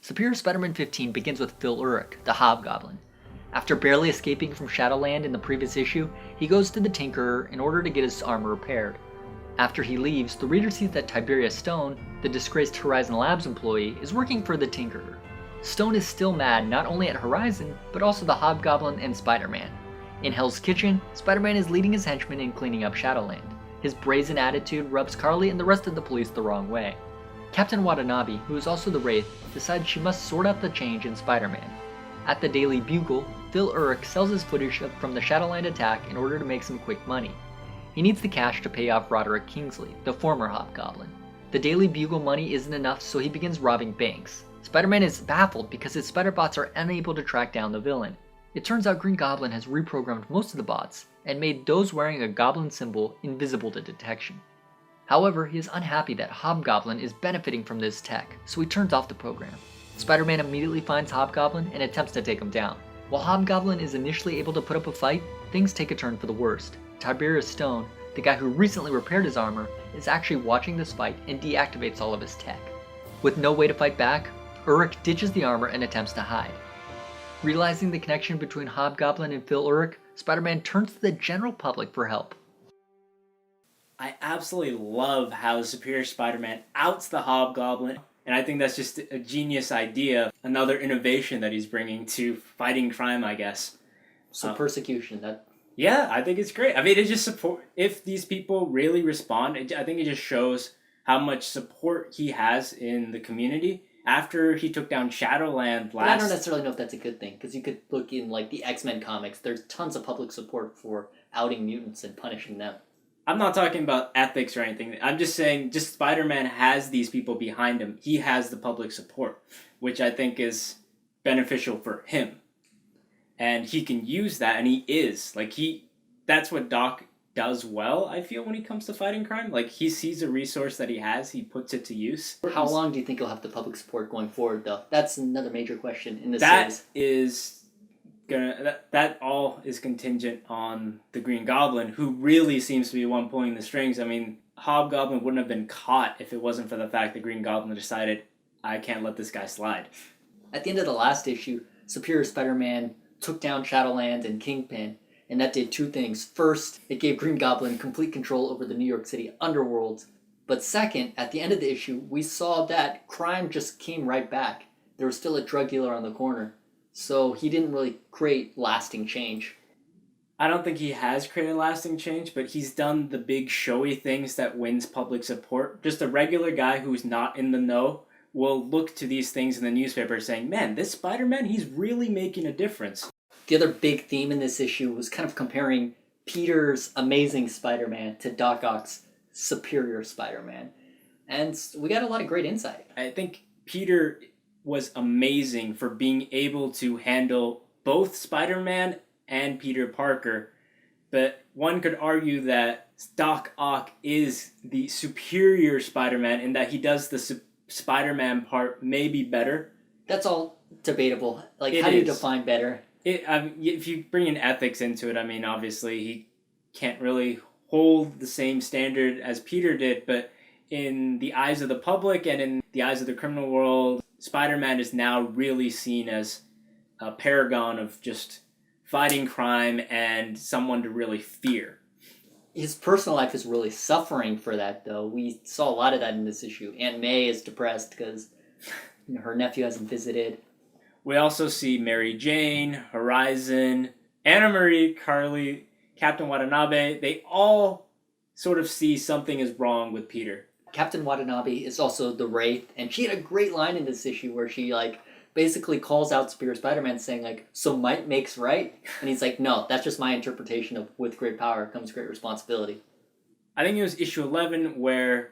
Superior Spider-Man 15 begins with Phil Urich, the Hobgoblin. After barely escaping from Shadowland in the previous issue, he goes to the Tinkerer in order to get his armor repaired. After he leaves, the reader sees that Tiberius Stone, the disgraced Horizon Labs employee, is working for the Tinkerer. Stone is still mad not only at Horizon, but also the Hobgoblin and Spider-Man. In Hell's Kitchen, Spider-Man is leading his henchmen in cleaning up Shadowland. His brazen attitude rubs Carly and the rest of the police the wrong way. Captain Watanabe, who is also the Wraith, decides she must sort out the change in Spider-Man. At the Daily Bugle, Phil Urich sells his footage from the Shadowland attack in order to make some quick money. He needs the cash to pay off Roderick Kingsley, the former Hobgoblin. The Daily Bugle money isn't enough, so he begins robbing banks. Spider-Man is baffled because his spider bots are unable to track down the villain. It turns out Green Goblin has reprogrammed most of the bots and made those wearing a goblin symbol invisible to detection. However, he is unhappy that Hobgoblin is benefiting from this tech, so he turns off the program. Spider-Man immediately finds Hobgoblin and attempts to take him down. While Hobgoblin is initially able to put up a fight, things take a turn for the worst. Tiberius Stone, the guy who recently repaired his armor, is actually watching this fight and deactivates all of his tech. With no way to fight back, Urich ditches the armor and attempts to hide. Realizing the connection between Hobgoblin and Phil Urich, Spider-Man turns to the general public for help. I absolutely love how Superior Spider-Man outs the Hobgoblin, and I think that's just a genius idea, another innovation that he's bringing to fighting crime, I guess. So persecution, Yeah, I think it's great. I mean, it just if these people really respond, I think it just shows how much support he has in the community. After he took down Shadowland But I don't necessarily know if that's a good thing, because you could look in like the X-Men comics, there's tons of public support for outing mutants and punishing them. I'm not talking about ethics or anything. I'm just saying, just Spider-Man has these people behind him. He has the public support, which I think is beneficial for him. And he can use that, and he is. That's what Doc does well, I feel, when he comes to fighting crime. Like, he sees a resource that he has, he puts it to use. How long do you think he'll have the public support going forward, though? That's another major question in this series. That all is contingent on the Green Goblin, who really seems to be the one pulling the strings. I mean, Hobgoblin wouldn't have been caught if it wasn't for the fact that Green Goblin decided, I can't let this guy slide. At the end of the last issue, Superior Spider-Man took down Shadowland and Kingpin, and that did two things. First, it gave Green Goblin complete control over the New York City underworld. But second, at the end of the issue, we saw that crime just came right back. There was still a drug dealer on the corner. So he didn't really create lasting change. I don't think he has created lasting change, but he's done the big showy things that wins public support. Just a regular guy who's not in the know will look to these things in the newspaper saying, man, this Spider-Man, he's really making a difference. The other big theme in this issue was kind of comparing Peter's amazing Spider-Man to Doc Ock's superior Spider-Man. And we got a lot of great insight. I think Peter was amazing for being able to handle both Spider-Man and Peter Parker, but one could argue that Doc Ock is the superior Spider-Man in that he does the Spider-Man part maybe better. That's all debatable. Like, how do you define better? If you bring in ethics into it, I mean, obviously he can't really hold the same standard as Peter did, but in the eyes of the public and in the eyes of the criminal world, Spider-Man is now really seen as a paragon of just fighting crime and someone to really fear. His personal life is really suffering for that, though. We saw a lot of that in this issue. Aunt May is depressed because her nephew hasn't visited. We also see Mary Jane, Horizon, Anna Marie, Carly, Captain Watanabe. They all sort of see something is wrong with Peter. Captain Watanabe is also the Wraith, and she had a great line in this issue where she, basically calls out Superior Spider-Man saying, so might makes right? And he's like, no, that's just my interpretation of with great power comes great responsibility. I think it was issue 11 where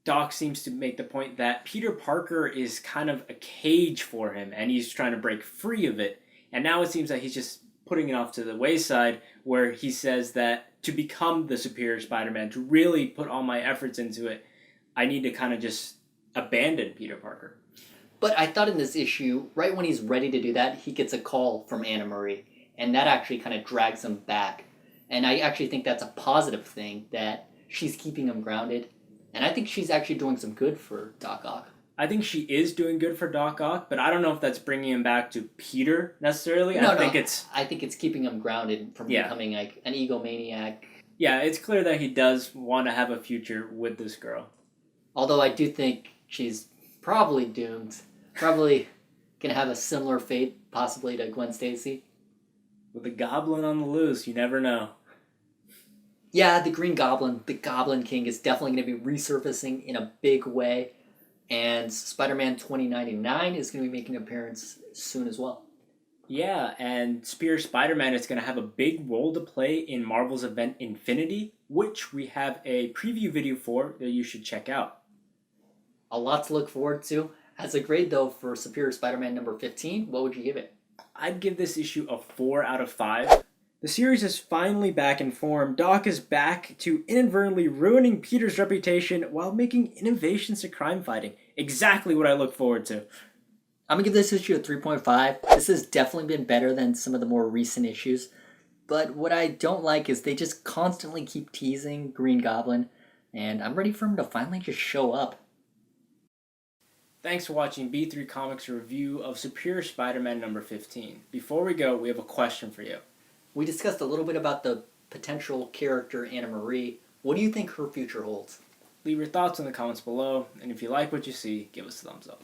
Doc seems to make the point that Peter Parker is kind of a cage for him, and he's trying to break free of it. And now it seems like he's just putting it off to the wayside, where he says that to become the Superior Spider-Man, to really put all my efforts into it, I need to kind of just abandon Peter Parker. But I thought in this issue, right when he's ready to do that, he gets a call from Anna Marie. And that actually kind of drags him back. And I actually think that's a positive thing, that she's keeping him grounded. And I think she's actually doing some good for Doc Ock. I think she is doing good for Doc Ock, but I don't know if that's bringing him back to Peter necessarily. No, I think it's I think it's keeping him grounded from Yeah. becoming like an egomaniac. yeah, it's clear that he does want to have a future with this girl. Although I do think she's probably doomed. Probably gonna have a similar fate, possibly to Gwen Stacy. With the Goblin on the loose, you never know. Yeah, the Green Goblin, the Goblin King, is definitely going to be resurfacing in a big way. And Spider-Man 2099 is going to be making an appearance soon as well. Yeah, and Spear Spider-Man is going to have a big role to play in Marvel's event Infinity, which we have a preview video for that you should check out. A lot to look forward to. As a grade, though, for Superior Spider-Man number 15, what would you give it? I'd give this issue a 4 out of 5. The series is finally back in form. Doc is back to inadvertently ruining Peter's reputation while making innovations to crime fighting. Exactly what I look forward to. I'm going to give this issue a 3.5. This has definitely been better than some of the more recent issues. But what I don't like is they just constantly keep teasing Green Goblin. And I'm ready for him to finally just show up. Thanks for watching B3 Comics review of Superior Spider-Man number 15. Before we go, we have a question for you. We discussed a little bit about the potential character Anna Marie. What do you think her future holds? Leave your thoughts in the comments below, and if you like what you see, give us a thumbs up.